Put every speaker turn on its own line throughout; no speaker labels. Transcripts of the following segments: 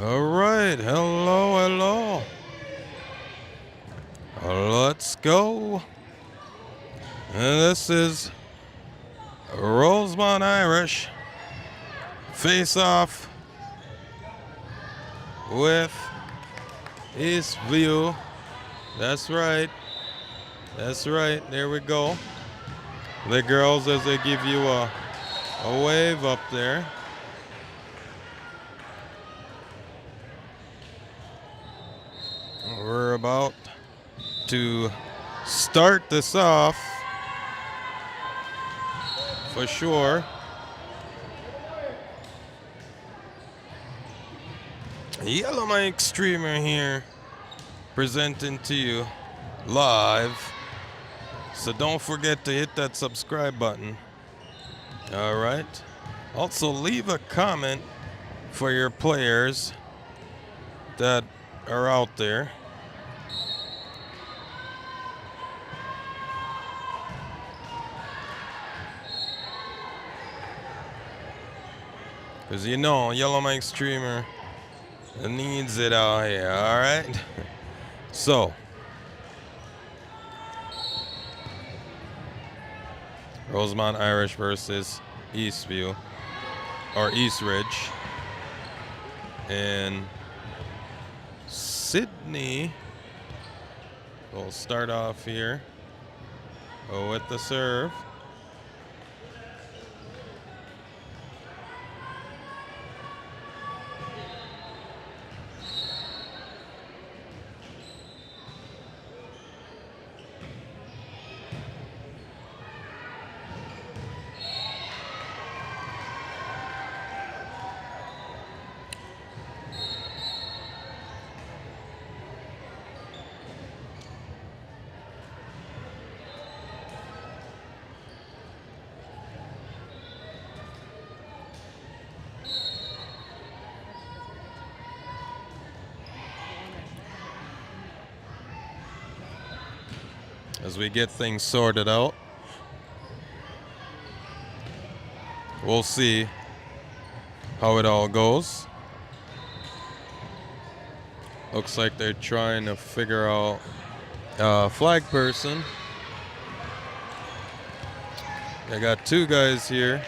All right, hello. Let's go. And this is Rosemount Irish face off with Eastview. That's right. There we go. The girls, as they give you a wave up there. We're about to start this off for sure. Yellow Mike Streamer here, presenting to you live. So don't forget to hit that subscribe button. All right. Also, leave a comment for your players that are out there. Because you know, Yellow Mike Streamer needs it out here, all right? So, Rosemount Irish versus Eastview, or East Ridge. And Sydney will start off here with the serve. As we get things sorted out, we'll see how it all goes. Looks like they're trying to figure out a flag person. They got two guys here.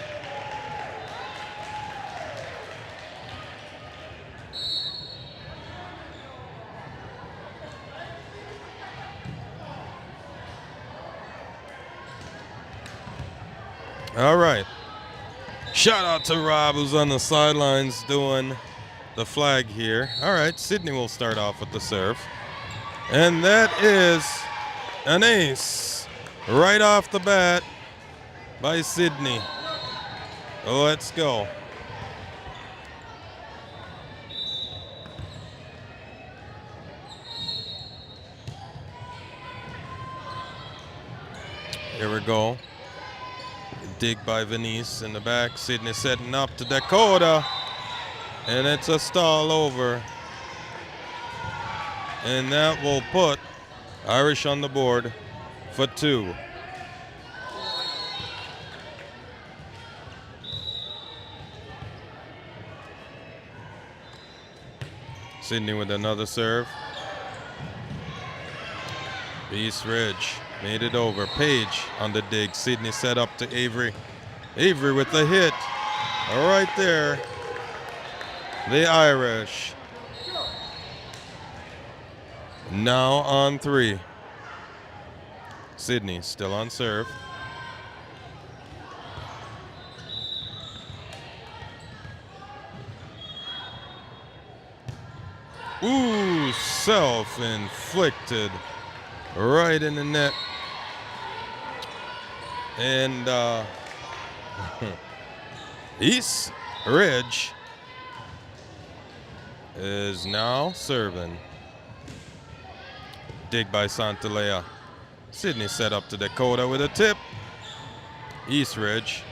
All right. Shout out to Rob, who's on the sidelines doing the flag here. All right, Sydney will start off with the serve. And that is an ace right off the bat by Sydney. Let's go. Here we go. Dig by Venice in the back. Sydney setting up to Dakota. And it's a stall over. And that will put Irish on the board for two. Sydney with another serve. East Ridge made it over. Page on the dig. Sydney set up to Avery. Avery with the hit. All right there. The Irish. Now on three. Sydney still on serve. Ooh, self-inflicted. Right in the net. And East Ridge is now serving. Dig by Santalea. Sydney set up to Dakota with a tip. East Ridge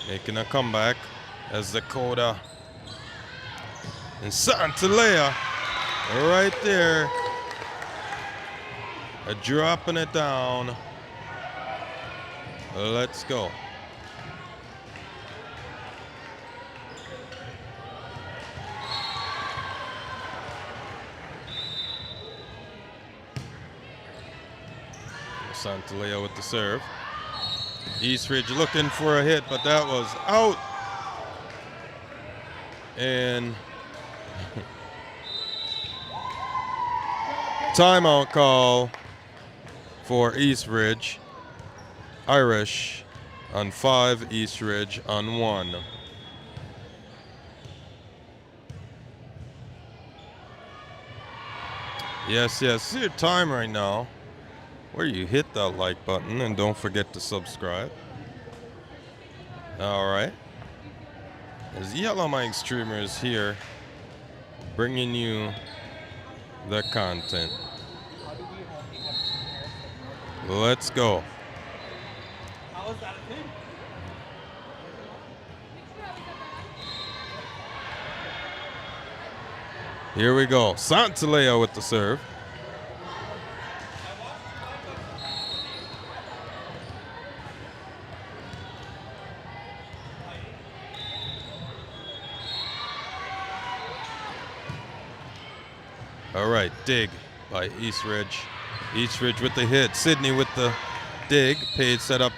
making a comeback as Dakota and Santalea right there. Dropping it down. Let's go. Santalea with the serve. Eastridge looking for a hit, but that was out. And timeout call for Eastridge. Irish on 5, Eastridge on 1. Yes, see your time right now. Where you hit that like button and don't forget to subscribe. All right. As Yellow Mike Streamers here, bringing you the content. Let's go.
How is that a thing?
Here we go. Santalea with the serve. All right, dig by Eastridge. Eastridge with the hit. Sydney with the dig. Paid set up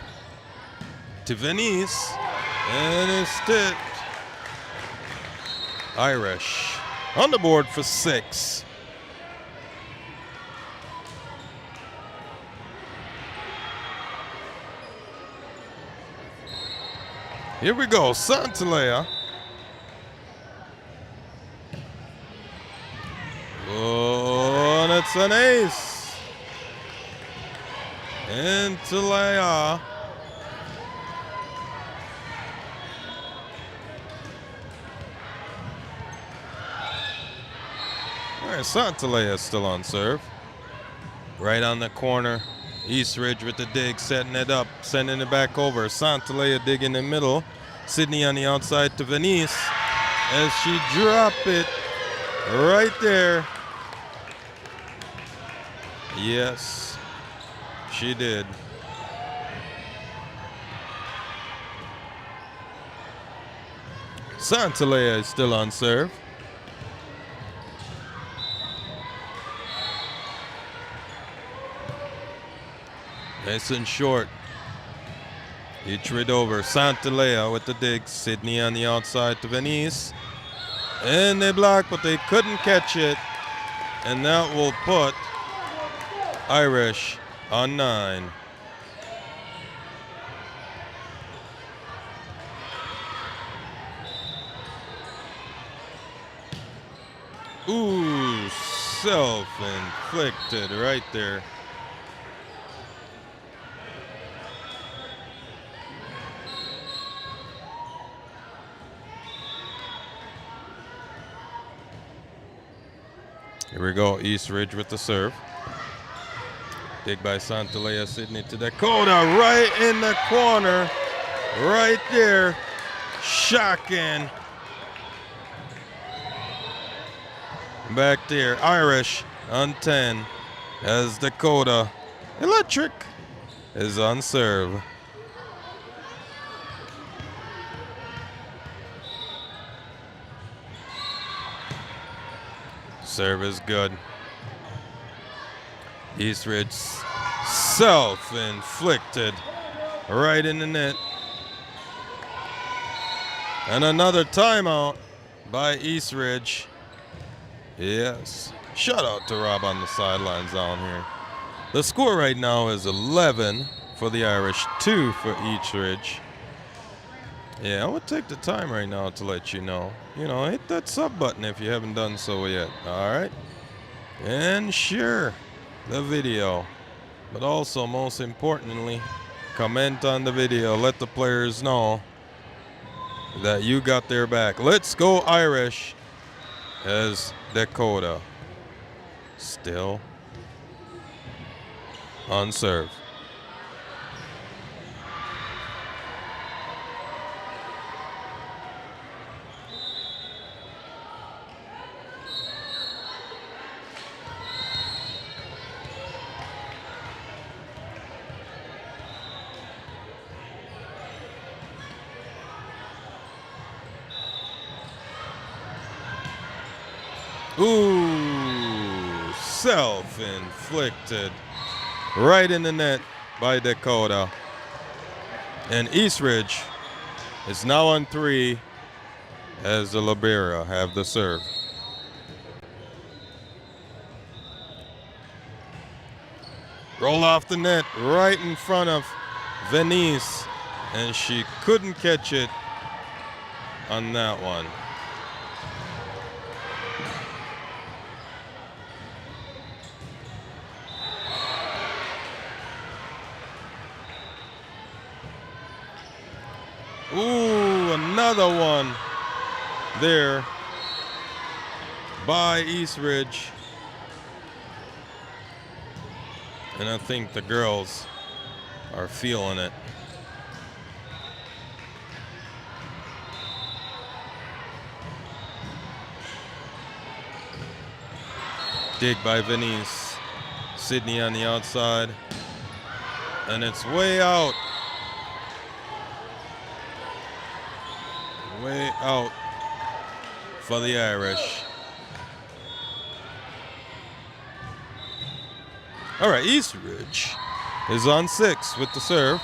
to Venice. And it's tipped. Irish on the board for 6. Here we go, Santalea. Oh, and it's an ace. Santalea. All right, Santalea is still on serve. Right on the corner. Eastridge with the dig, setting it up, sending it back over. Santalea dig in the middle. Sydney on the outside to Venice as she drop it right there. Yes, she did. Santalea is still on serve. Nice and short. Each rid over. Santalea with the dig. Sydney on the outside to Venice. And they blocked, but they couldn't catch it. And that will put Irish on 9. Ooh, self-inflicted right there. Here we go, Eastridge with the serve. Dig by Santalea, Sydney to Dakota, right in the corner, right there, shocking. Back there, Irish on 10 as Dakota Electric is on serve. Serve is good. Eastridge self-inflicted right in the net. And another timeout by Eastridge. Yes. Shout out to Rob on the sidelines down here. The score right now is 11 for the Irish, 2 for Eastridge. Yeah, I would take the time right now to let you know. Hit that sub button if you haven't done so yet. All right. And share the video. But also, most importantly, comment on the video. Let the players know that you got their back. Let's go Irish as Dakota still on serve. Ooh, self-inflicted right in the net by Dakota. And Eastridge is now on 3 as the Libero have the serve. Roll off the net right in front of Venice, and she couldn't catch it on that one. Ooh, another one there by Eastridge. And I think the girls are feeling it. Dig by Venice. Sydney on the outside. And it's way out. Way out for the Irish. All right, Eastridge is on 6 with the serve.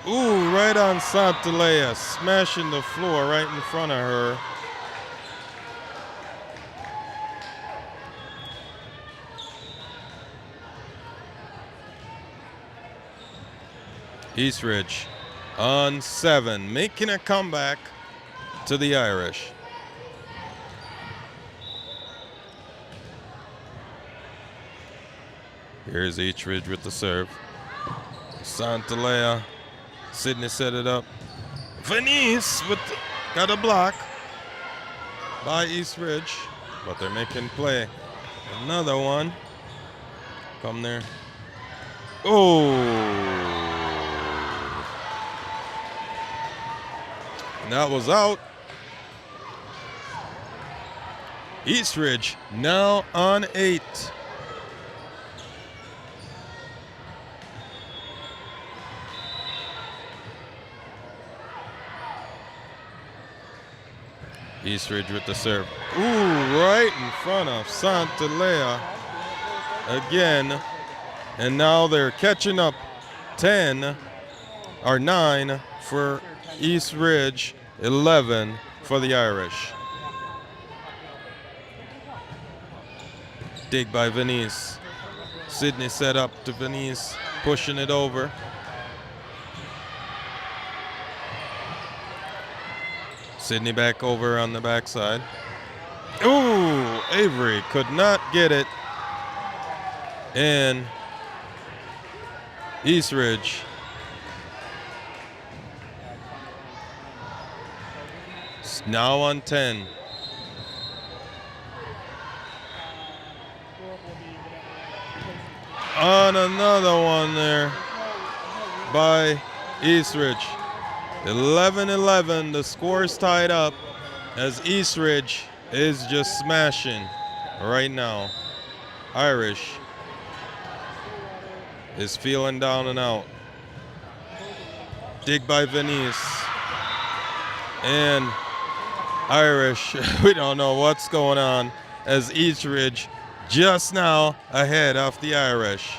Ooh, right on Santalea, smashing the floor right in front of her. Eastridge on 7, making a comeback to the Irish. Here's Eastridge with the serve. Santalea. Sydney set it up. Venice got a block by Eastridge, but they're making play. Another one. Come there. Oh. And that was out. Eastridge now on 8. Eastridge with the serve. Ooh, right in front of Santalea again. And now they're catching up. 10 or 9 for Eastridge, 11 for the Irish. Dig by Venice. Sydney set up to Venice, pushing it over. Sydney back over on the backside. Ooh, Avery could not get it. And Eastridge is now on 10. On another one there by Eastridge. 11-11, the score's tied up as Eastridge is just smashing right now. Irish is feeling down and out. Dig by Venice. And Irish, we don't know what's going on as Eastridge just now ahead of the Irish.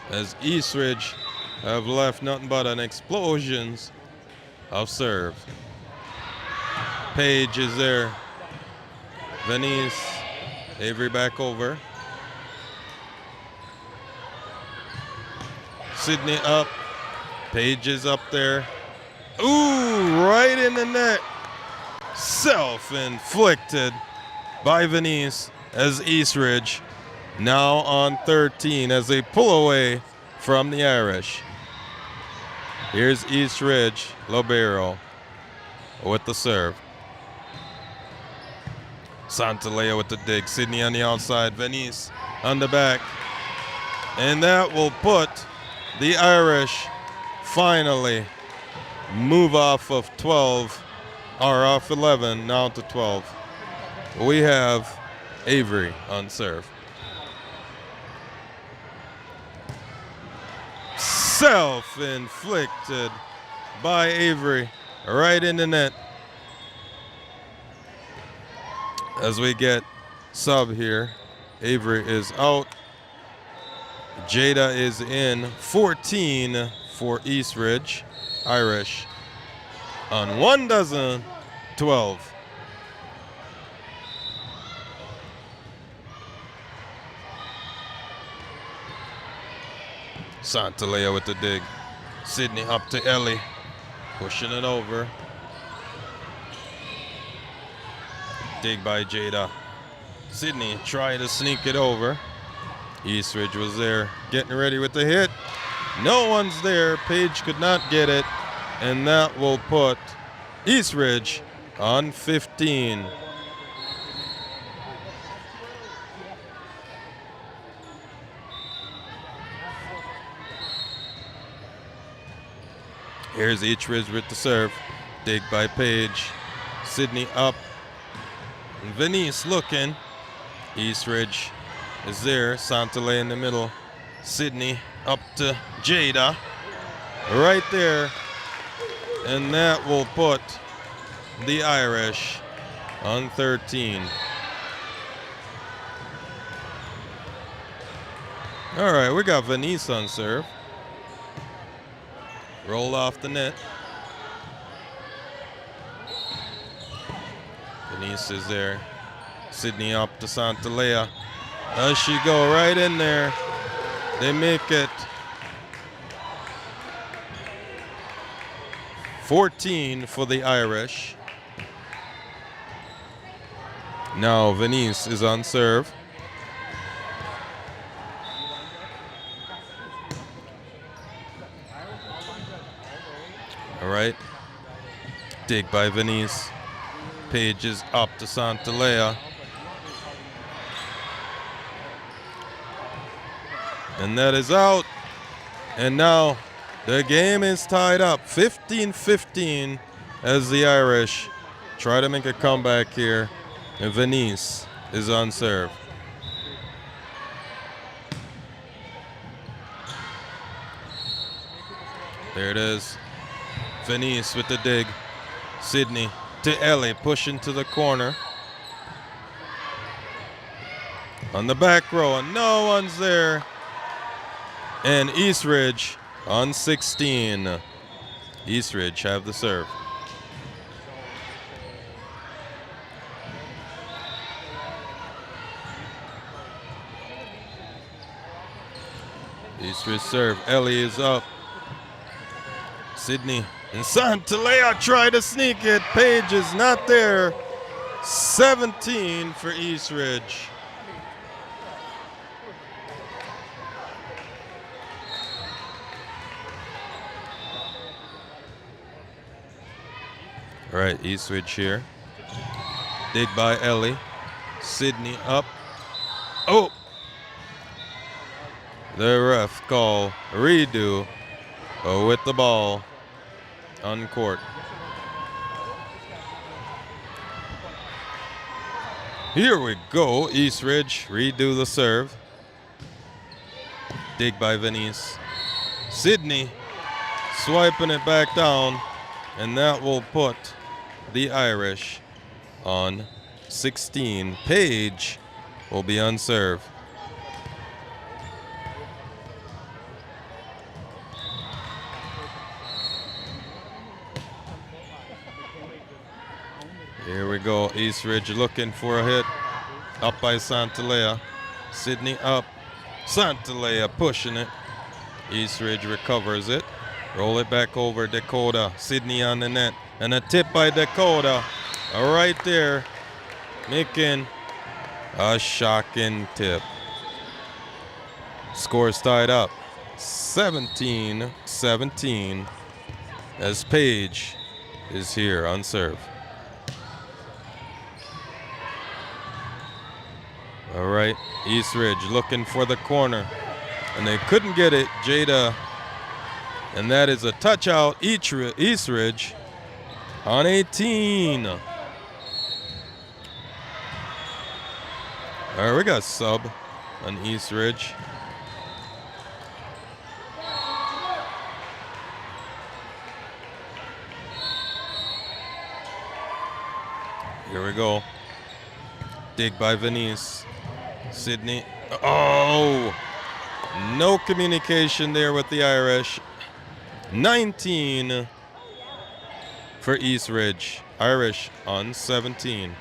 As Eastridge have left nothing but an explosions of serve. Page is there. Venice, Avery back over. Sydney up. Page is up there. Ooh, right in the net. Self-inflicted by Venice as Eastridge now on 13 as they pull away from the Irish. Here's Eastridge, Libero with the serve. Santalea with the dig. Sydney on the outside. Venice on the back. And that will put the Irish finally move off of 12, or off 11, now to 12. We have Avery on serve. Self-inflicted by Avery right in the net as we get sub here Avery is out. Jada is in. 14 for Eastridge. Irish on 1 dozen, 12. Santalea with the dig. Sydney up to Ellie. Pushing it over. Dig by Jada. Sydney trying to sneak it over. Eastridge was there getting ready with the hit. No one's there. Page could not get it. And that will put Eastridge on 15. Here's Eastridge with the serve. Dig by Page. Sydney up. And Venice looking. Eastridge is there. Santalea in the middle. Sydney up to Jada. Right there. And that will put the Irish on 13. All right, we got Venice on serve. Roll off the net. Venice is there. Sydney up to Santalea. Does she go right in there? They make it 14 for the Irish. Now Venice is on serve. All right. Dig by Venice. Page is up to Santalea. And that is out. And now the game is tied up 15-15 as the Irish try to make a comeback here. And Venice is on serve. There it is. Venice with the dig. Sydney to Ellie, pushing to the corner. On the back row, and no one's there. And Eastridge on 16. Eastridge have the serve. Eastridge serve. Ellie is up. Sydney and Santalea try to sneak it. Page is not there. 17 for Eastridge. All right, Eastridge here. Dig by Ellie. Sydney up. Oh! The ref call redo with the ball on court. Here we go. Eastridge redo the serve. Dig by Venice. Sydney swiping it back down, and that will put the Irish on 16. Page will be on serve. Here we go. Eastridge looking for a hit. Up by Santalea. Sydney up. Santalea pushing it. Eastridge recovers it. Roll it back over Dakota. Sydney on the net. And a tip by Dakota. Right there. Making a shocking tip. Scores tied up. 17-17 as Page is here on serve. All right, Eastridge looking for the corner, and they couldn't get it. Jada, and that is a touch out. Eastridge on 18. All right, we got sub on Eastridge. Here we go. Dig by Venice. Sydney. Oh, no communication there with the Irish. 19 for East Ridge. Irish on 17.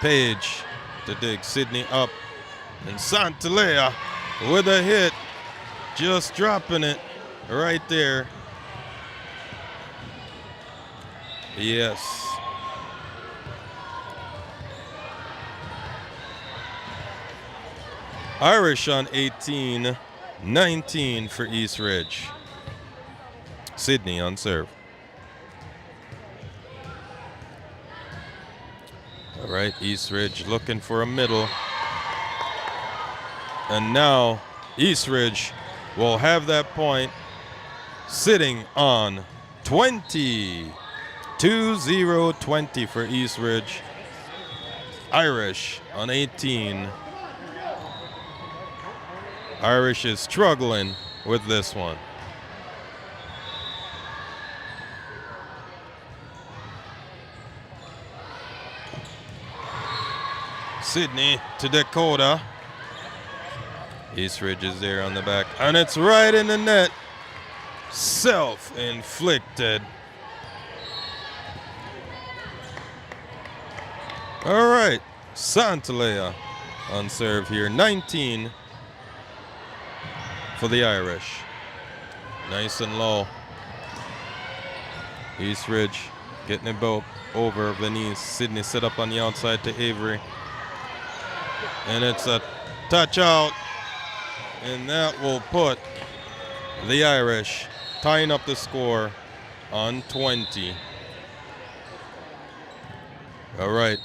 Page to dig Sydney up. And Santalea with a hit. Just dropping it right there. Yes. Irish on 18, 19 for East Ridge. Sydney on serve. All right, East Ridge looking for a middle. And now East Ridge will have that point sitting on 20. 2-0-20 for East Ridge. Irish on 18. Irish is struggling with this one. Sydney to Dakota. East Ridge is there on the back, and it's right in the net. Self-inflicted. All right, Santalea on serve here. 19 for the Irish. Nice and low. East Ridge getting it both over Venice. Sydney set up on the outside to Avery. And it's a touch out. And that will put the Irish tying up the score on 20. All right,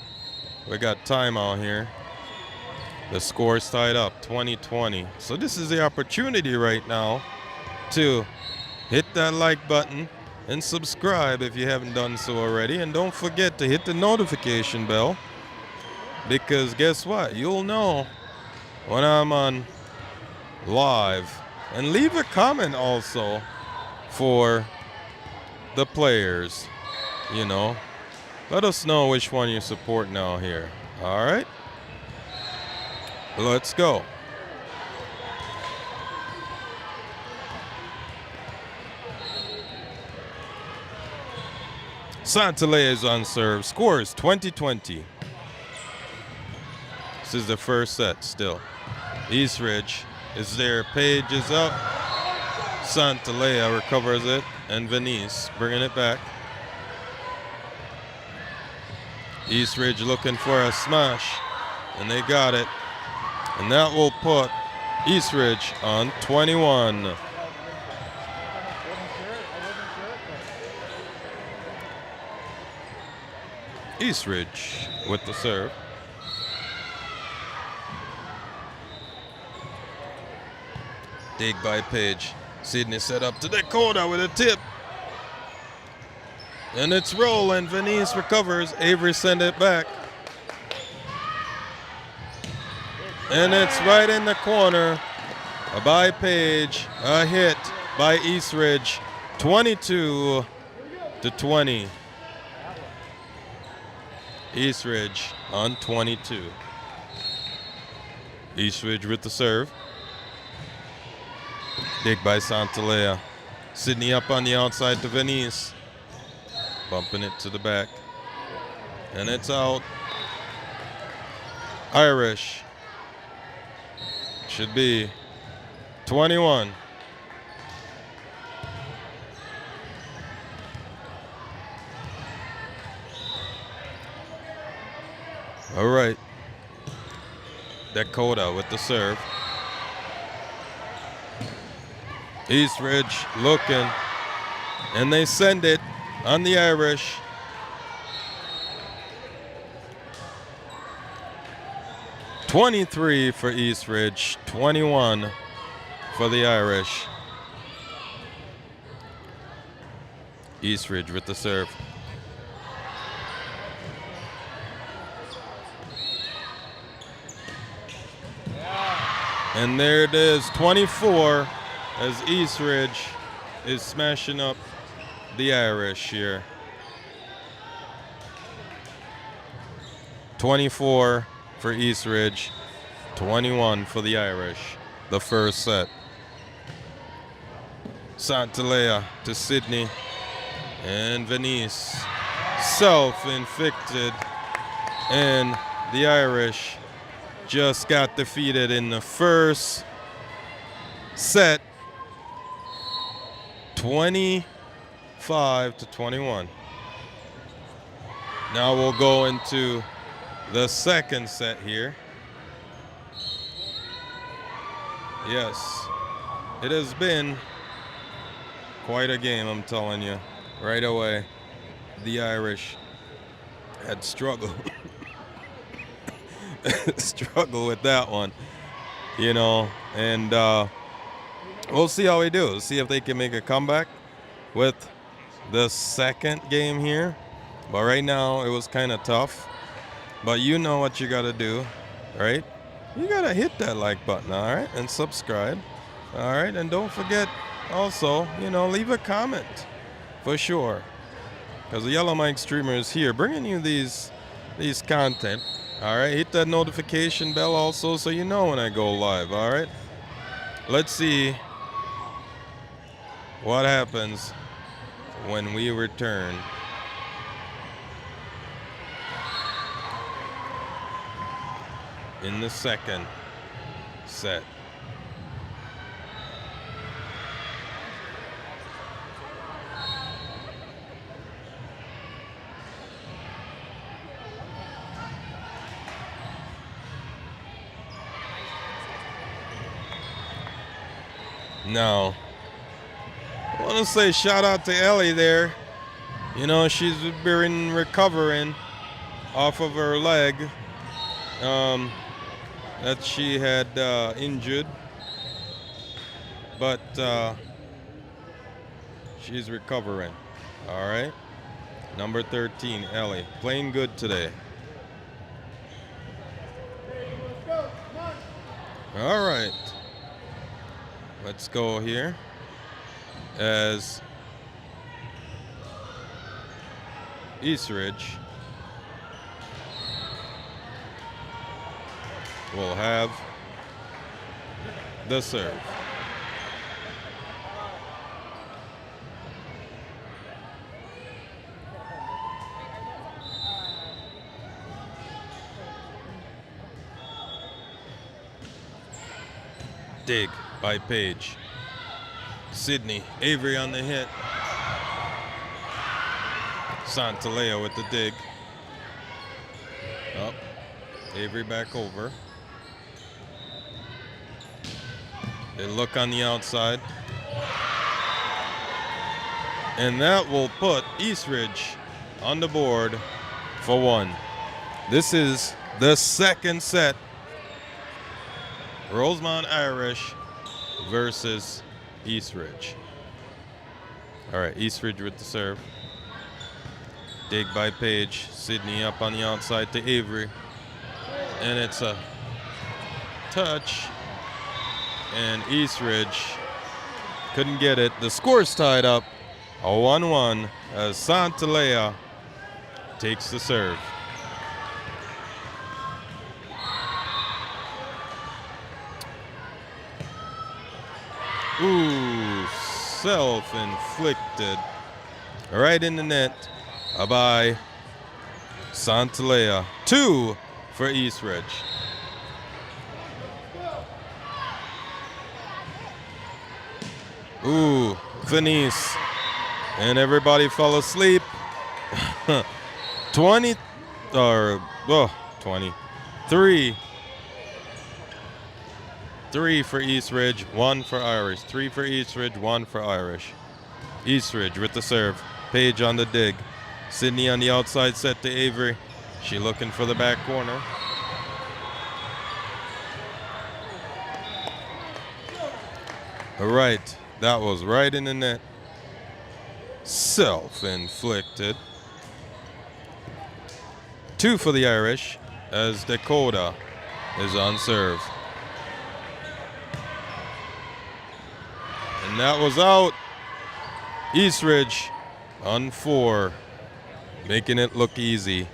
we got timeout here. The score's tied up, 20-20. So this is the opportunity right now to hit that like button and subscribe if you haven't done so already. And don't forget to hit the notification bell, because guess what? You'll know when I'm on live. And leave a comment also for the players. You know, let us know which one you support now here. All right, let's go. Santalea is on serve. Scores 20-20. This is the first set still. East Ridge is there. Page is up. Santalea recovers it. And Venice bringing it back. East Ridge looking for a smash. And they got it. And that will put East Ridge on 21. East Ridge with the serve. Dig by Page. Sydney set up to Dakota with a tip. And it's rolling. Venice recovers. Avery send it back. And it's right in the corner by Page. A hit by East Ridge. 22-20. East Ridge on 22. East Ridge with the serve. Dig by Santalea. Sydney up on the outside to Venice. Bumping it to the back. And it's out. Irish. Should be 21. All right. Dakota with the serve. East Ridge looking, and they send it on the Irish. $23 for East Ridge, 21 for the Irish. East Ridge with the serve. And there it is, 24, as East Ridge is smashing up the Irish here. 24 for Eastridge, 21 for the Irish. The first set. Santalea to Sydney. And Venice. Self-inflicted. And the Irish just got defeated in the first set. 25 to 21. Now we'll go into the second set here. Yes, it has been quite a game, I'm telling you. Right away, the Irish had struggled. Struggle with that one, you know, and we'll see how we do. See if they can make a comeback with the second game here. But right now, it was kind of tough. But you know what you got to do, right? You got to hit that like button, all right? And subscribe, all right? And don't forget also, you know, leave a comment for sure. Because the Yellow Mike streamer is here bringing you these content, all right? Hit that notification bell also so you know when I go live, all right? Let's see what happens when we return. In the second set. Now, I want to say shout out to Ellie there. You know, she's been recovering off of her leg. That she had injured, but she's recovering. All right, number 13, Ellie, playing good today. All right, let's go here as Eastridge will have the serve. Dig by Page. Sydney, Avery on the hit. Santalea with the dig. Up. Avery back over. They look on the outside. And that will put Eastridge on the board for one. This is the second set. Rosemount Irish versus Eastridge. All right, Eastridge with the serve. Dig by Page. Sydney up on the outside to Avery. And it's a touch. And Eastridge couldn't get it. The score's tied up, a 1-1, as Santalea takes the serve. Ooh, self-inflicted. Right in the net by Santalea. 2 for Eastridge. Ooh, Venice. And everybody fell asleep. 23 for Eastridge, 1 for Irish. 3 for Eastridge, 1 for Irish. Eastridge with the serve. Page on the dig. Sydney on the outside set to Avery. She looking for the back corner. All right. That was right in the net. Self-inflicted. 2 for the Irish as Dakota is on serve. And that was out. Eastridge on 4, making it look easy.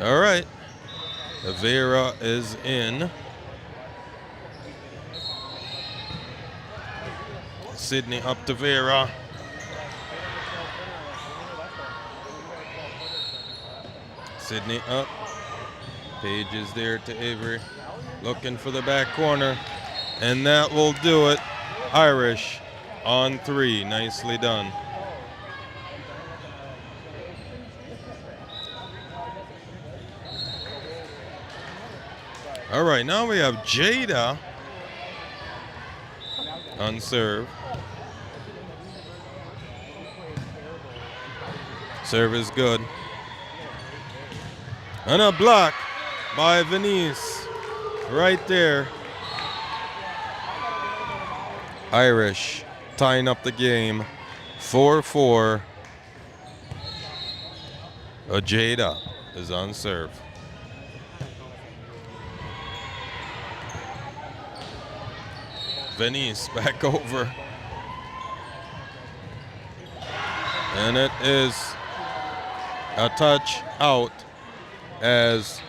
All right, Vera is in. Sydney up to Vera. Sydney up. Page is there to Avery. Looking for the back corner. And that will do it. Irish on 3. Nicely done. All right, now we have Jada on serve. Serve is good. And a block by Venice right there. Irish tying up the game 4-4. Jada is on serve. Venice back over. And it is a touch out as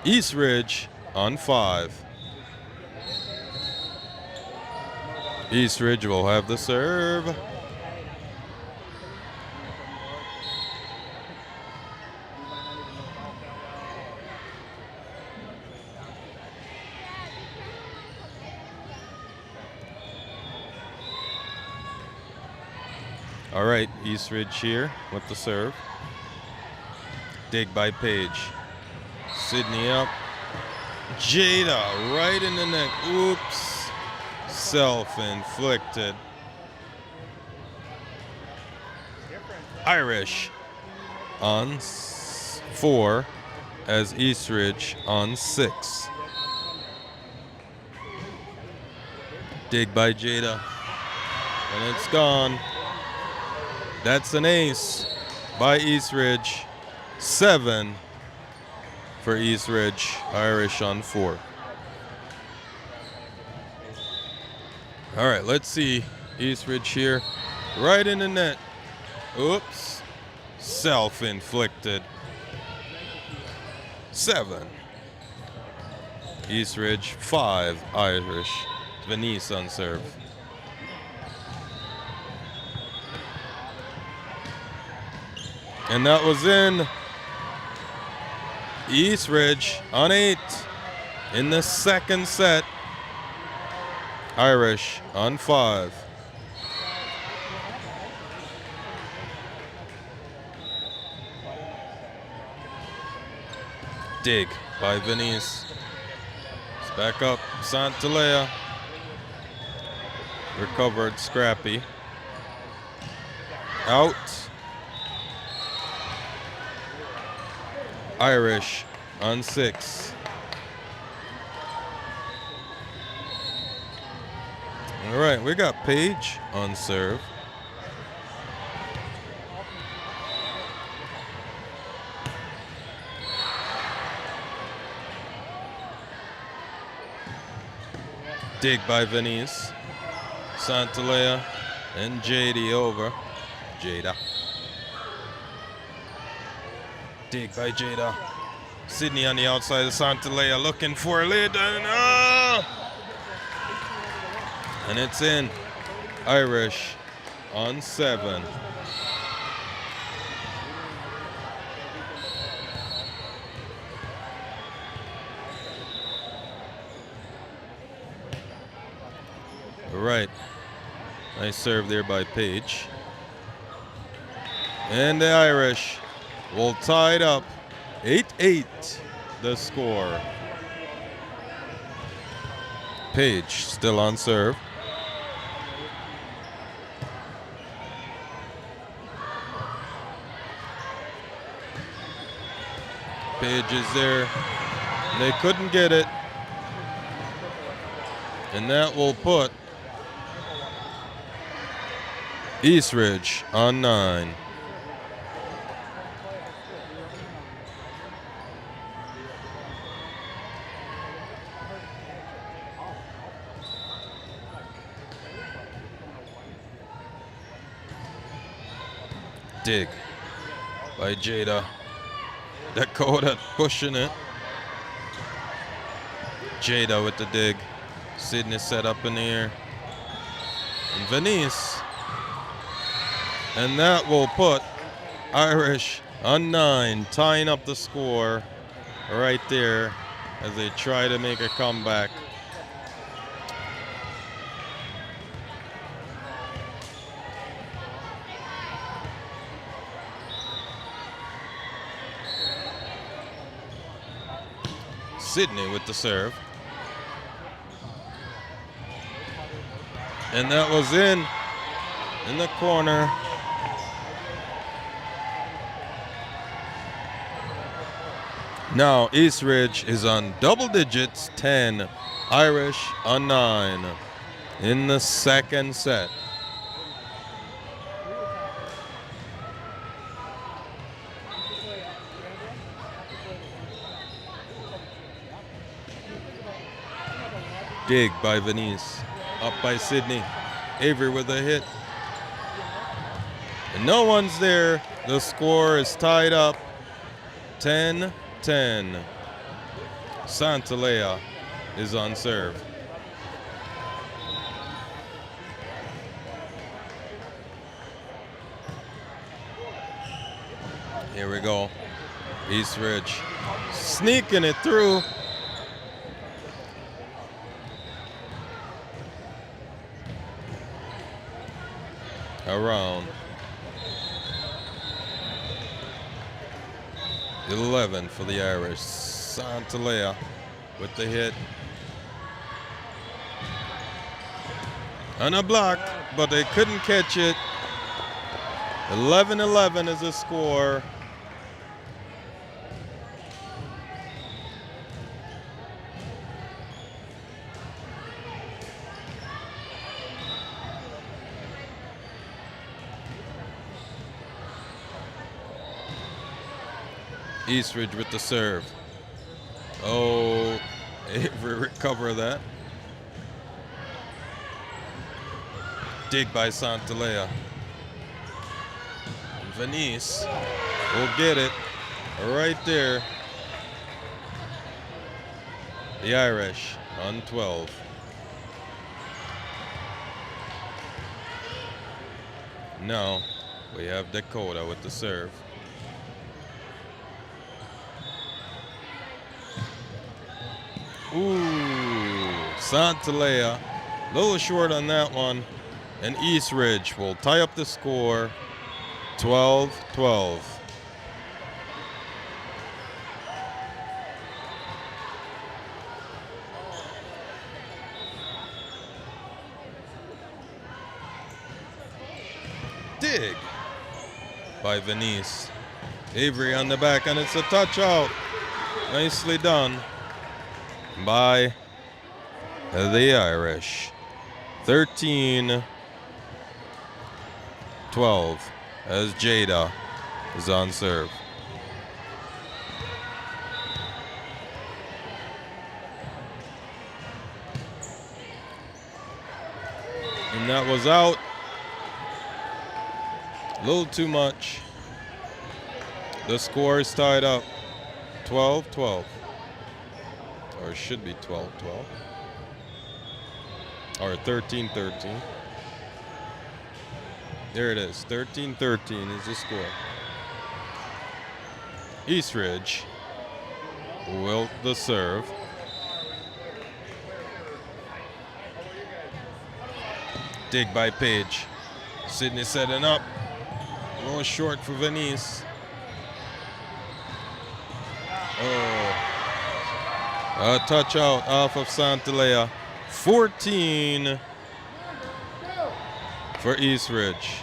Eastridge on 5. Eastridge will have the serve. All right, Eastridge here with the serve. Dig by Page. Sydney up. Jada right in the neck. Oops. Self-inflicted. Irish on 4 as Eastridge on 6. Dig by Jada. And it's gone. That's an ace by Eastridge. 7 for Eastridge. Irish on 4. All right, let's see Eastridge here. Right in the net. Oops. Self-inflicted. 7. Eastridge, 5. Irish. Venice on serve. And that was in. Eastridge on 8 in the second set. Irish on 5. Dig by Venice. It's back up. Santalea. Recovered Scrappy. Out. Irish on 6. All right, we got Page on serve. Dig by Venice. Santalea and JD over. Jada. Dig by Jada. Sydney on the outside of Santalea looking for a lid. And it's in. Irish on 7. All right. Nice serve there by Page. And the Irish will tie it up. 8-8 the score. Page still on serve. Page is there. They couldn't get it. And that will put Eastridge on 9. Dig by Jada. Dakota pushing it. Jada with the dig. Sydney set up in the air. And Venice. And that will put Irish on 9, tying up the score right there as they try to make a comeback. Sydney with the serve. And that was in the corner. Now East Ridge is on double digits, 10. Irish on 9 in the second set. Dig by Venice. Up by Sydney. Avery with a hit. And no one's there. The score is tied up. 10-10. Santalea is on serve. Here we go. East Ridge sneaking it through. Around 11 for the Irish. Santalea with the hit. On a block, but they couldn't catch it. 11-11 is the score. Eastridge with the serve. Oh, Avery recover that. Dig by Santalea. And Venice will get it right there. The Irish on 12. Now we have Dakota with the serve. Ooh, Santalea, a little short on that one. And East Ridge will tie up the score, 12-12. Dig by Venice. Avery on the back, and it's a touch out. Nicely done by the Irish. 13-12 as Jada is on serve. And that was out. A little too much. The score is tied up 12-12. Or it should be 12-12. Or 13-13. There it is. 13-13 is the score. Eastridge will the serve. Dig by Page. Sydney setting up. A little short for Venice. Oh. A touch out off of Santalea. 14 for Eastridge.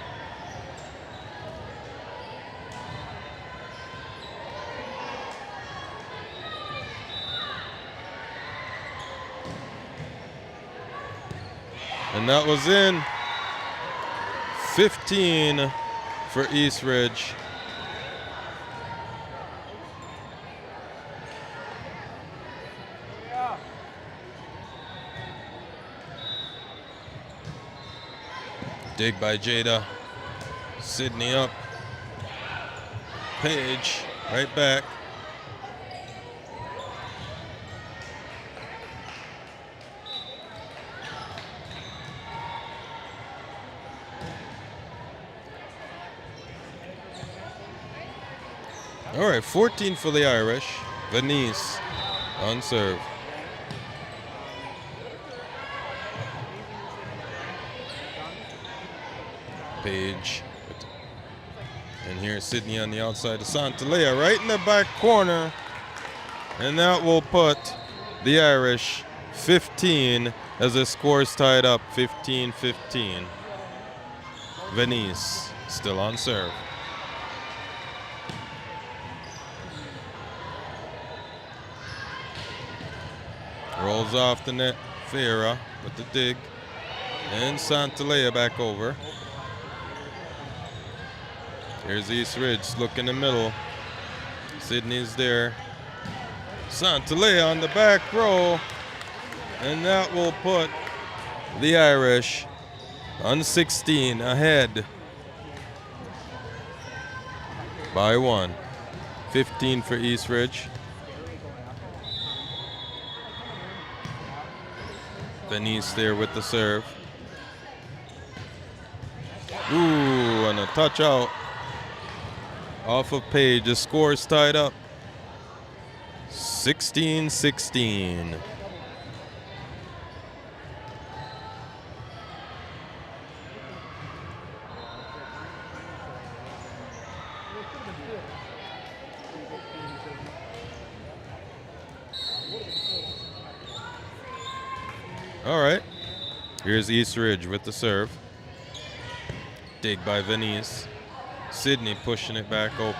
And that was in. 15 for Eastridge. Dig by Jada. Sydney up. Page right back. All right, 14 for the Irish. Venice on serve. Page. And here's Sydney on the outside of Santalea, right in the back corner. And that will put the Irish 15 as the score's tied up 15-15. Venice still on serve. Rolls off the net. Ferreira with the dig. And Santalea back over. Here's East Ridge. Look in the middle. Sydney's there. Santalea on the back row. And that will put the Irish on 16 ahead by 1. 15 for East Ridge. Venice there with the serve. Ooh, and a touch out off of Page. The score is tied up 16-16. All right, here's East Ridge with the serve. Dig by Venice. Sydney pushing it back up.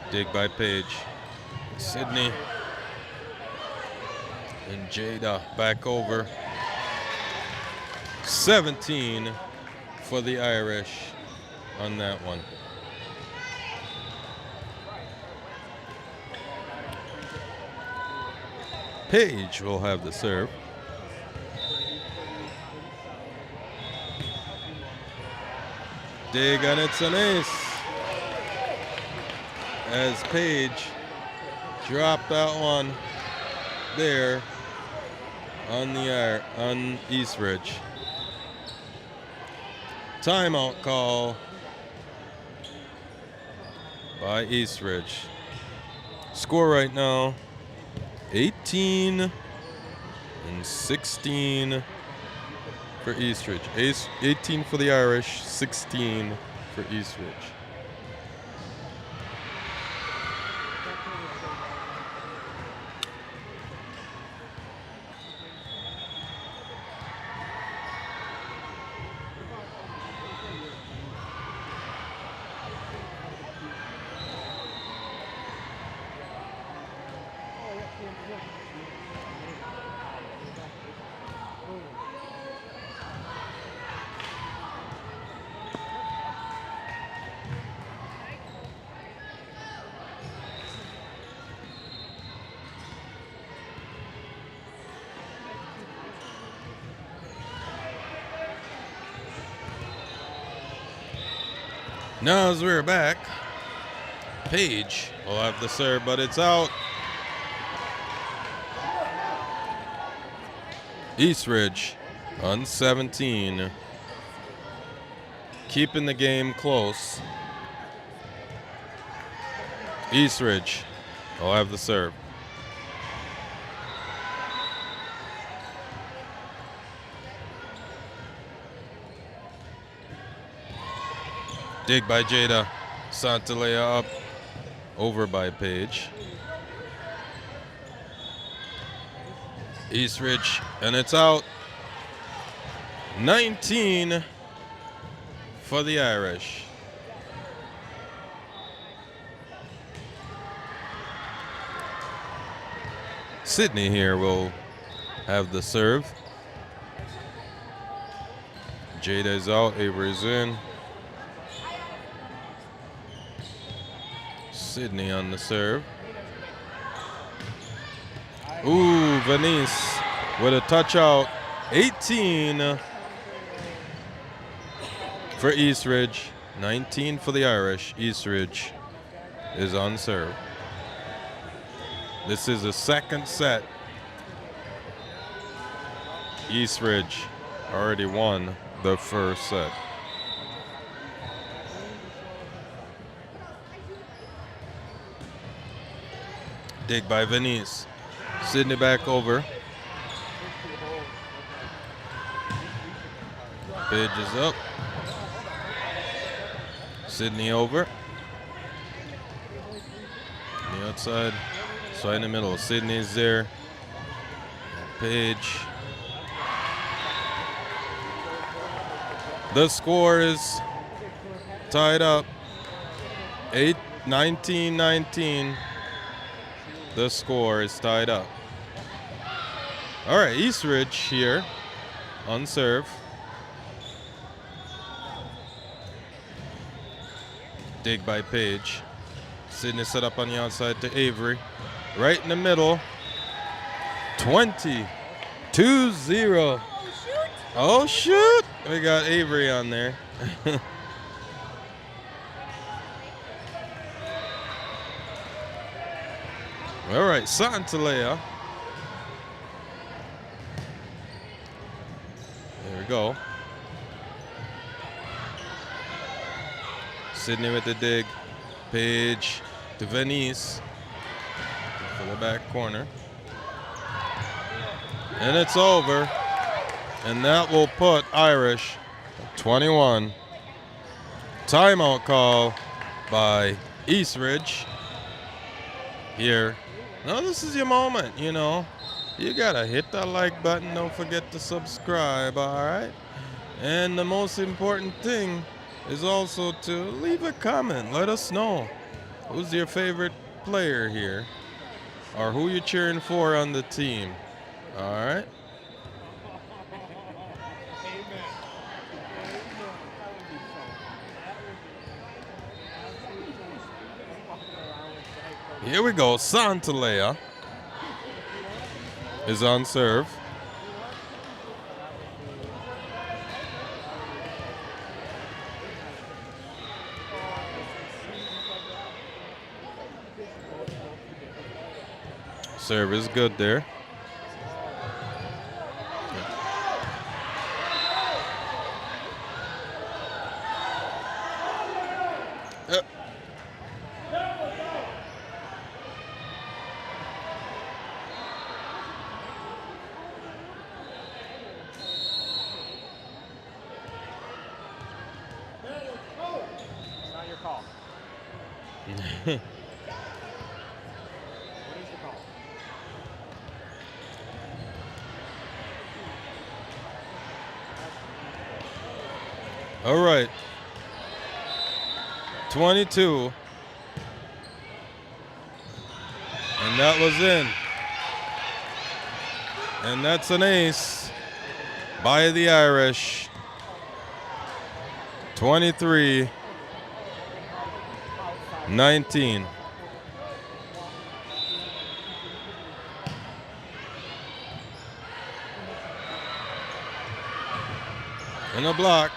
Dig by Page. Sydney. And Jada back over. 17 for the Irish on that one. Page will have the serve. Dig, and it's an ace. As Page dropped that one there on East Ridge. Timeout call by East Ridge. Score right now 18-16 for East Ridge. 18 for the Irish, 16 for East Ridge. Now as we're back, Page will have the serve, but it's out. East Ridge on 17. Keeping the game close. East Ridge will have the serve. Dig by Jada. Santalea up. Over by Page. East Ridge, and it's out. 19 for the Irish. Sydney here will have the serve. Jada's out, Avery's in. Sydney on the serve. Ooh, Venice with a touch out. 18 for Eastridge, 19 for the Irish. Eastridge is on serve. This is the second set. Eastridge already won the first set. Dig by Venice. Sydney back over. Page is up. Sydney over. On the outside. So in the middle. Sydney's there. Page. The score is tied up. 19-19. The score is tied up. All right, Eastridge here on serve. Dig by Page. Sydney set up on the outside to Avery. Right in the middle. 20-0. Oh, shoot. We got Avery on there. All right, Santalea. There we go. Sydney with the dig. Page to Venice for the back corner. And it's over. And that will put Irish at 21. Timeout call by Eastridge here. Now this is your moment, you know. You gotta hit that like button. Don't forget to subscribe, all right? And the most important thing is also to leave a comment. Let us know who's your favorite player here or who you're cheering for on the team, all right? Here we go. Santalea is on serve. Serve is good there. All right. 22. And that was in. And that's an ace by the Irish. 23-19. And a block.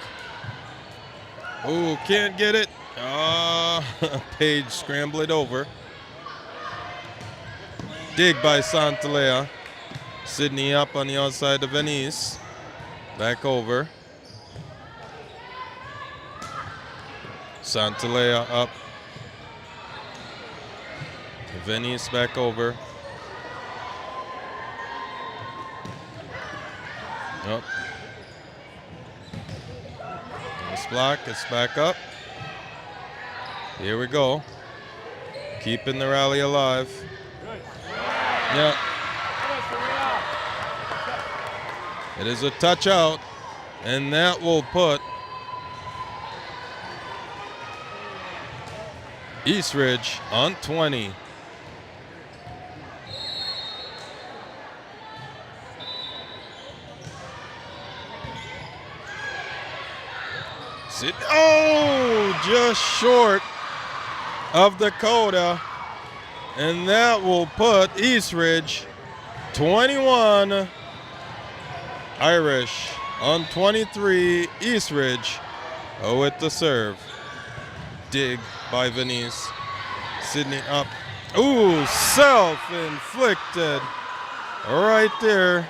Oh, can't get it. Page scramble it over. Dig by Santalea. Sydney up on the outside of Venice. Back over. Santalea up. Venice back over. Up. This block, it's back up. Here we go. Keeping the rally alive. Yeah. It is a touch out, and that will put Eastridge on 20. Oh, just short of the coda. And that will put Eastridge 21, Irish on 23. Eastridge Oh, with the serve. Dig by Venice. Sydney up. Ooh, self-inflicted. Right there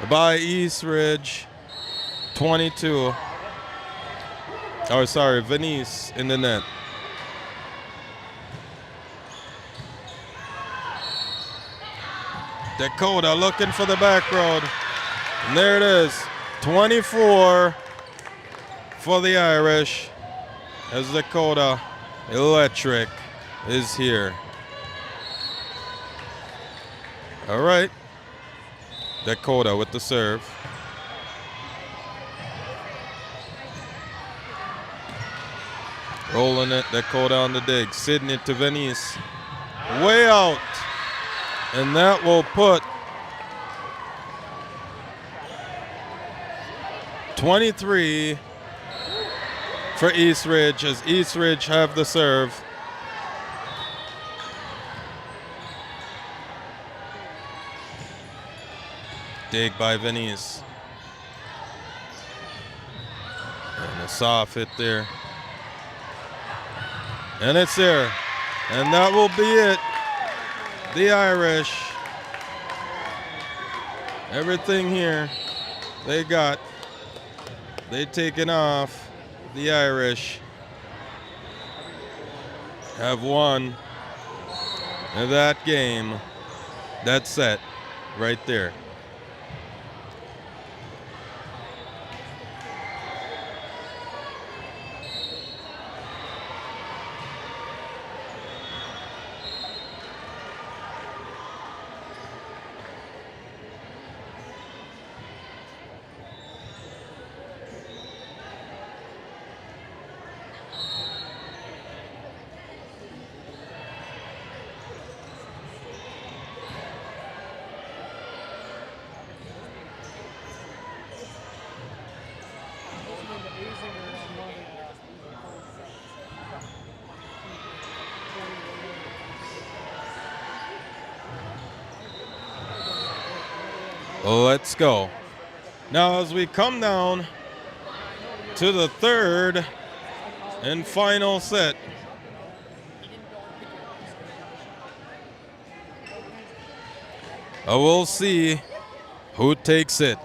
by Eastridge. 22. Oh, sorry, Venice in the net. Dakota looking for the back road. And there it is. 24 for the Irish as Dakota Electric is here. All right. Dakota with the serve. Rolling it, Dakota on the dig. Sydney to Venice. Way out. And that will put 23 for Eastridge as Eastridge have the serve. Dig by Venice. And a soft hit there. And it's there. And that will be it. The Irish. Everything here they got. They taken off. The Irish have won that game. That set right there. Let's go. Now as we come down to the third and final set. We'll see who takes it.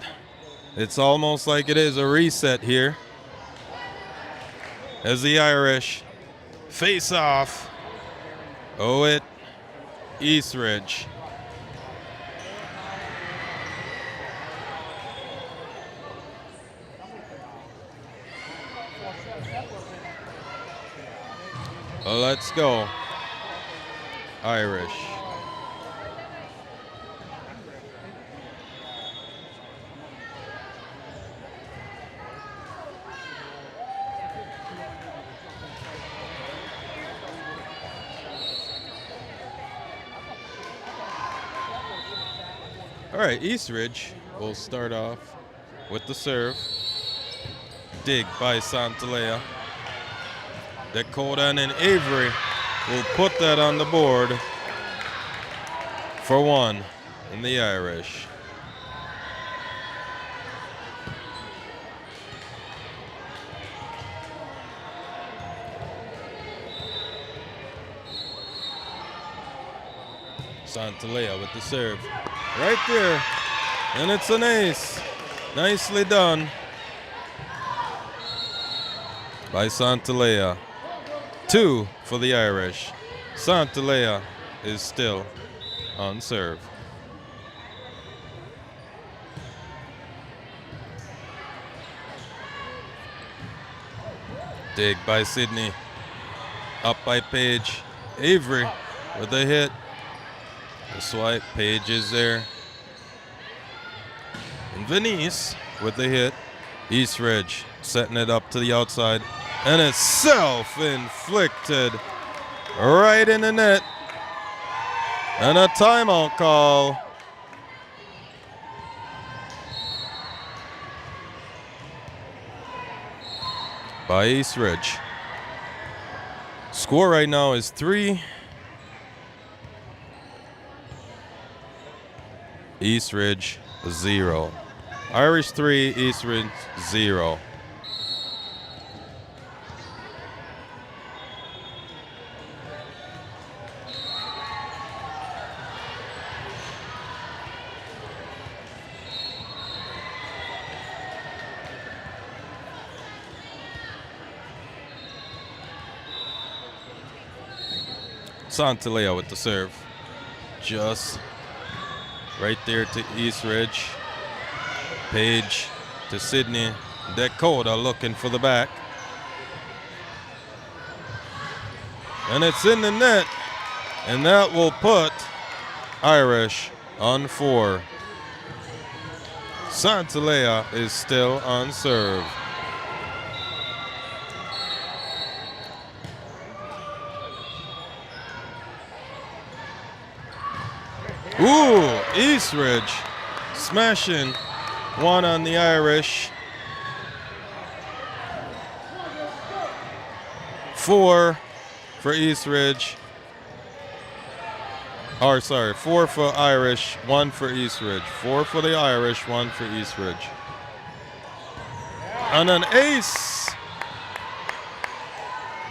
It's almost like it is a reset here as the Irish face off. Oh, it Eastridge. Let's go, Irish. All right, Eastridge will start off with the serve. Dig by Santalea. Dakota and then Avery will put that on the board for one in the Irish. Santalea with the serve. Right there. And it's an ace. Nicely done by Santalea. 2 for the Irish. Santalea is still on serve. Dig by Sydney. Up by Page. Avery with a hit. The swipe. Page is there. And Venice with the hit. Eastridge setting it up to the outside. And it's self-inflicted right in the net. And a timeout call. By Eastridge. Score right now is 3. Eastridge 0. Irish 3, Eastridge 0. Santaleo with the serve. Just right there to Eastridge. Page to Sydney. Dakota looking for the back. And it's in the net. And that will put Irish on 4. Santalea is still on serve. Ooh, Eastridge smashing one on the Irish. 4 for Eastridge. Or sorry, 4 for Irish, 1 for Eastridge. 4 for the Irish, 1 for Eastridge. And an ace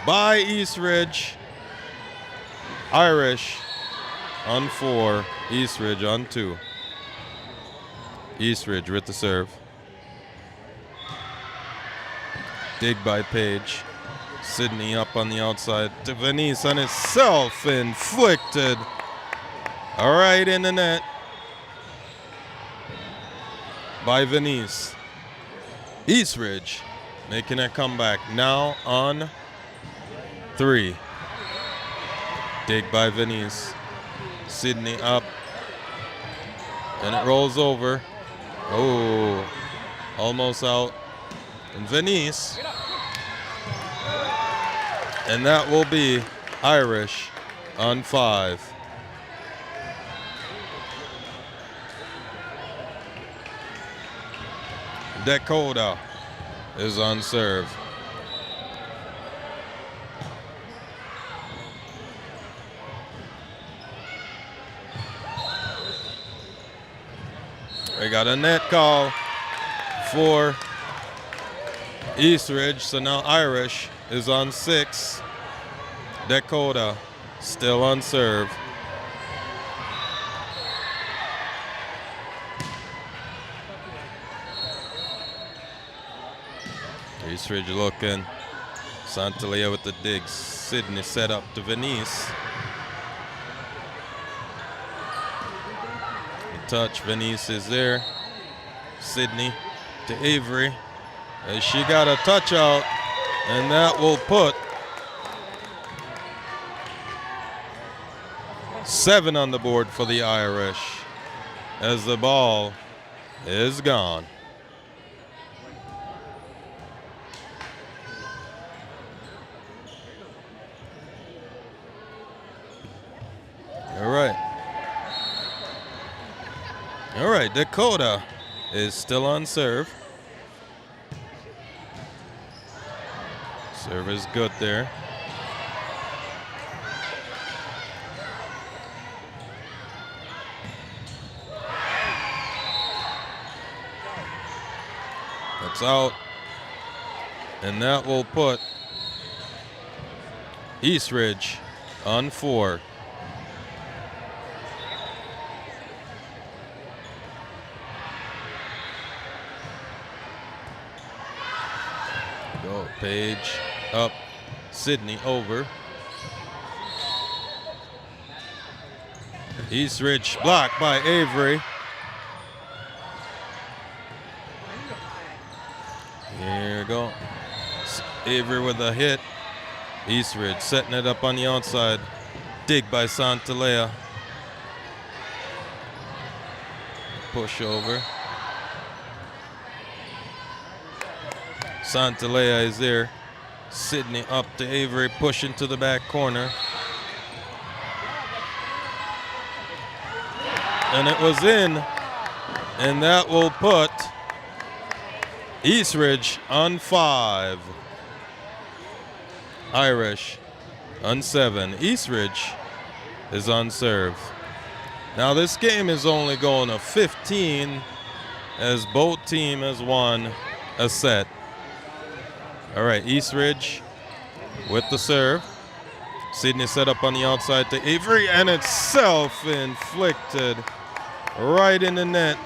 by Eastridge. Irish on 4, Eastridge on 2. Eastridge with the serve. Dig by Page. Sydney up on the outside to Venice, and it's self-inflicted. All right, in the net by Venice. Eastridge making a comeback now on 3. Dig by Venice. Sydney up, and it rolls over. Oh, almost out. And Venice. And that will be Irish on 5. Dakota is on serve. We got a net call for Eastridge, so now Irish is on 6. Dakota still on serve. Eastridge looking. Santaleo with the digs. Sydney set up to Venice. Touch, Venice is there. Sydney to Avery. As she got a touch out, and that will put 7 on the board for the Irish as the ball is gone. All right. All right, Dakota is still on serve. Serve is good there. That's out. And that will put Eastridge on 4. Go, Page up, Sydney over. Eastridge blocked by Avery. Here we go. Avery with a hit. Eastridge setting it up on the outside. Dig by Santalea. Push over. Santalea is there. Sydney up to Avery, pushing to the back corner. And it was in. And that will put Eastridge on 5. Irish on 7. Eastridge is on serve. Now this game is only going to 15 as both team has won a set. All right, Eastridge with the serve. Sydney set up on the outside to Avery, and it's self-inflicted right in the net.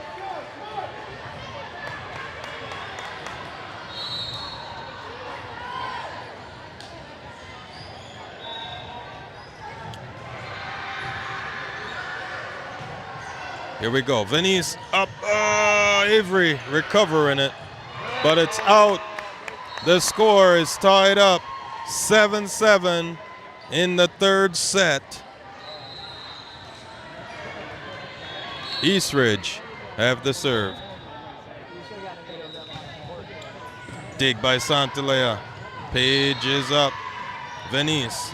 Here we go. Venice up. Avery recovering it, but it's out. The score is tied up 7-7 in the third set. Eastridge have the serve. Dig by Santalea. Page is up. Venice.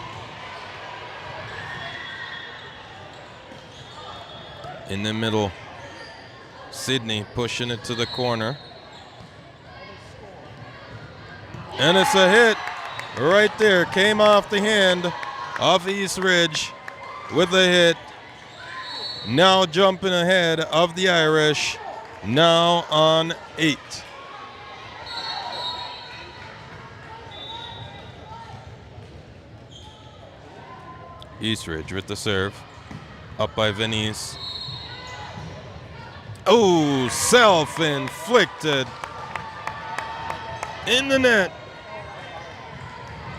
In the middle, Sydney pushing it to the corner. And it's a hit right there. Came off the hand of Eastridge with a hit. Now jumping ahead of the Irish. Now on 8. Eastridge with the serve. Up by Venice. Oh, self-inflicted in the net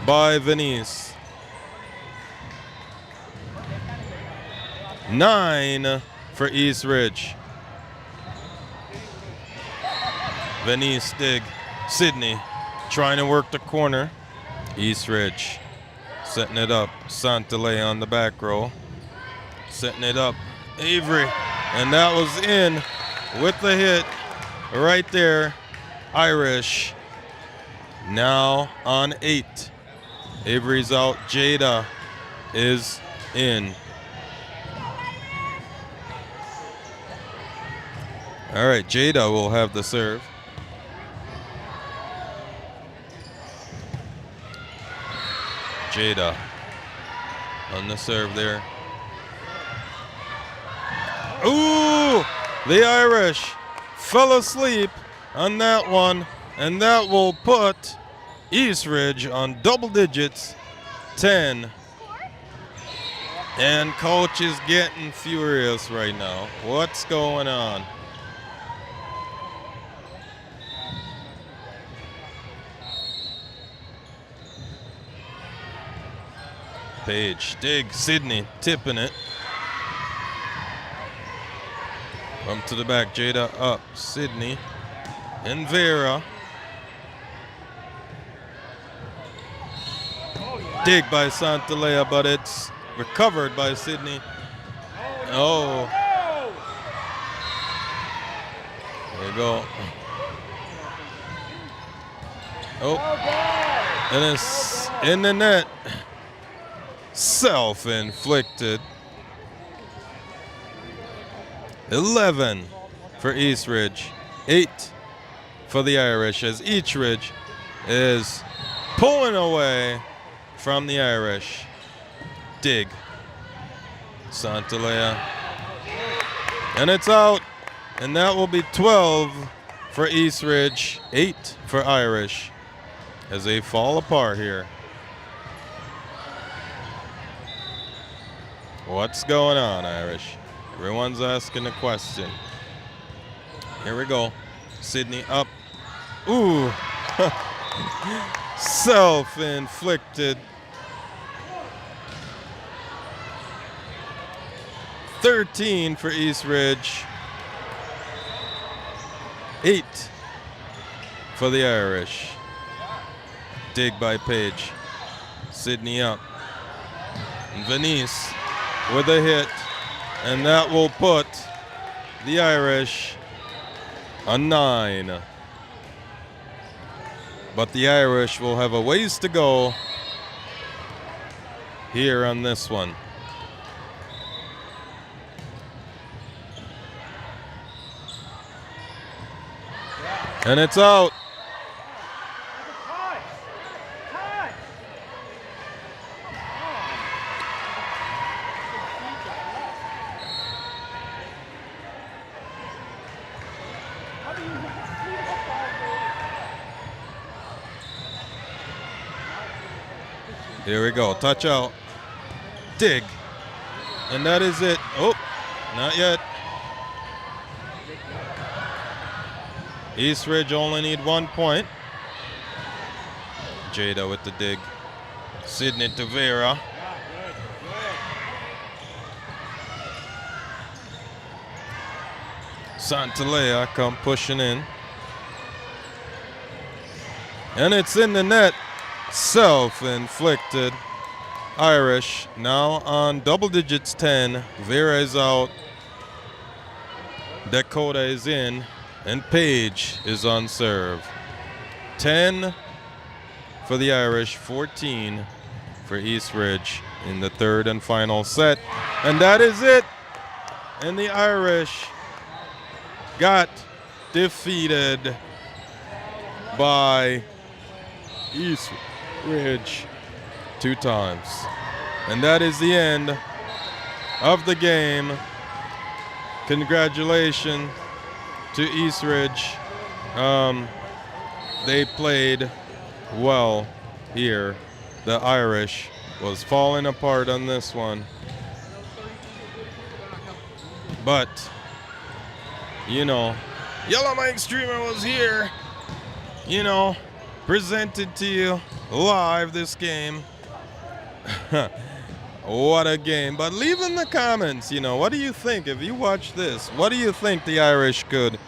by Venice. 9 for Eastridge. Venice dig. Sydney trying to work the corner. Eastridge setting it up. Santalea on the back row. Setting it up. Avery. And that was in with the hit right there. Irish now on 8. Avery's out. Jada is in. All right, Jada will have the serve. Jada on the serve there. Ooh, the Irish fell asleep on that one, and that will put Eastridge on double digits, 10. And coach is getting furious right now. What's going on? Page, dig, Sydney tipping it. Come to the back, Jada up, Sydney and Vera. Dig by Santalea, but it's recovered by Sydney. Oh. There you go. Oh. And it's in the net. Self-inflicted. 11 for Eastridge, 8 for the Irish, as Eastridge is pulling away from the Irish. Dig. Santalea. And it's out. And that will be 12 for Eastridge, 8 for Irish, as they fall apart here. What's going on, Irish? Everyone's asking a question. Here we go. Sydney up. Ooh. Self-inflicted. 13 for Eastridge. 8 for the Irish. Dig by Page. Sydney up. And Venice with a hit. And that will put the Irish on 9. But the Irish will have a ways to go here on this one. And it's out. Here we go. Touch out. Dig. And that is it. Oh, not yet. East Ridge only need 1 point. Jada with the dig. Sydney to Vera. Santalea come pushing in. And it's in the net. Self-inflicted. Irish now on double digits 10. Vera is out. Dakota is in. And Page is on serve. 10 for the Irish, 14 for East Ridge in the third and final set. And that is it. And the Irish got defeated by East Ridge 2 times. And that is the end of the game. Congratulations to East Ridge. They played well here. The Irish was falling apart on this one. But, you know, Yellow Mike Streamer was here, you know, presented to you live this game. What a game. But leave in the comments, you know, what do you think if you watch this? What do you think the Irish could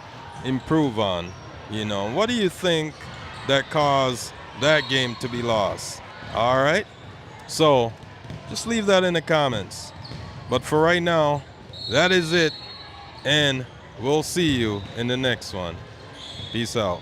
improve on? You know, what do you think that caused that game to be lost? All right? So, just leave that in the comments. But for right now, that is it. And we'll see you in the next one. Peace out.